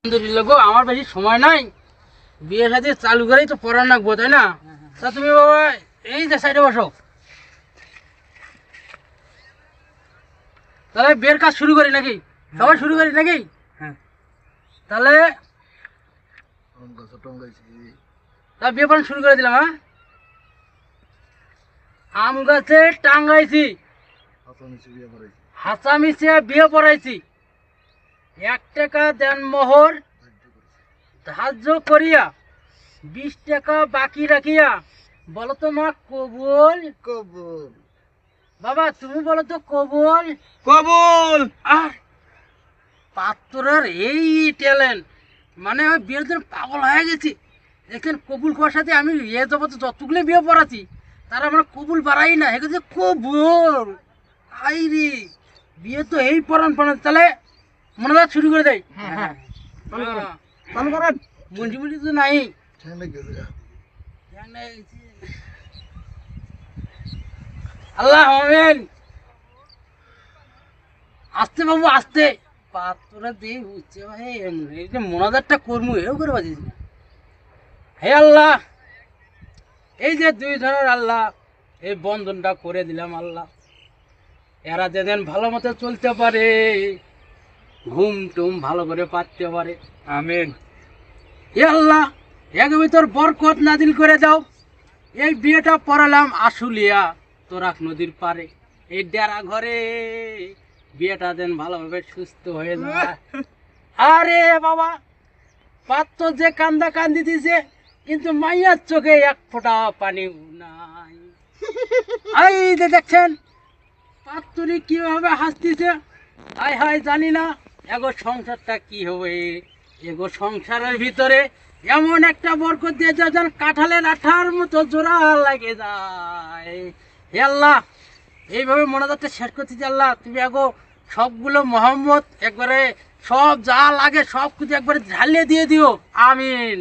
আলহামদুলিল্লাহ গো, আমার বেশি সময় নাই, বিয়ে সাথে চালু করেই তো পড়া লাগবো, তাই না? তা তুমি বাবা এই যে সাইডে বসো, তাহলে বিয়ের কাজ শুরু করি নাকি? সবাই শুরু করি নাকি? হ্যাঁ, তাহলে বিয়ে পড়ানো শুরু করে দিলাম। হ্যাঁ, আম গাছে টাঙ্গাইছি, হাসা মিশিয়ে বিয়ে পড়াইছি, 1 টাকা দেন মোহর ধার্য করিয়া 20 টাকা বাকি রাখিয়া, বলো তো মা কবুল? কবুল। বাবা তুমি বলো তো কবুল? কবুল। আর পাত্রের এই ট্যালেন্ট, মানে আমি বিয়ের জন্য পাগল হয়ে গেছি। দেখেন কবুল করার সাথে আমি এ জগৎ যতগুলো বিয়ে পড়াচ্ছি তারা আমরা কবুল বাড়াই না, এখানে কবুল। আই রে, বিয়ে তো এই পড়ান পড়ান, তাহলে মনে হয় শুরু করে দেয়। মঞ্জু মঞ্জু তো নাই। আল্লাহ আমিন। আস্তে বাবু আস্তে, পাত্রটা দিয়ে বুঝছে ভাই, এই যে মোনাজারটা করবো এও করে বাজিস না। হে আল্লাহ, এই যে 2 জনের আল্লাহ এই বন্ধনটা করে দিলাম আল্লাহ, এরা যেদিন ভালো মতো চলতে পারে, ঘুম টুম ভালো করে পারতে পারে। আমিন। হে আল্লাহ, এর ভিতর বরকত নাজিল করে দাও। এই বিয়েটা পড়ালাম আশুলিয়া তোরাক নদীর পারে, এই ডেরা ঘরে বিয়েটা যেন ভালোভাবে সুস্থ হয়ে যায়। আরে বাবা, পাত্র যে কান্দা কান্দি দিছে, কিন্তু মাইয়ার চোখে 1 ফোঁটা পানি নাই। এই যে দেখছেন পাত্রী কিভাবে হাসতেছে, হায় হায় জানি না এগো সংসারটা কি হবে। এগো সংসারের ভিতরে এমন একটা বরকত দিয়ে যায় যেন কাঁঠালের আঠার মতো জোড়া লাগে যায়। হে আল্লাহ, এইভাবে মোনাজাতটা শেষ করতেছি। আল্লাহ তুমি এগো সবগুলো মোহাম্মদ একবারে সব যা লাগে সব কিছু একবারে ঝালিয়ে দিয়ে দিও। আমিন।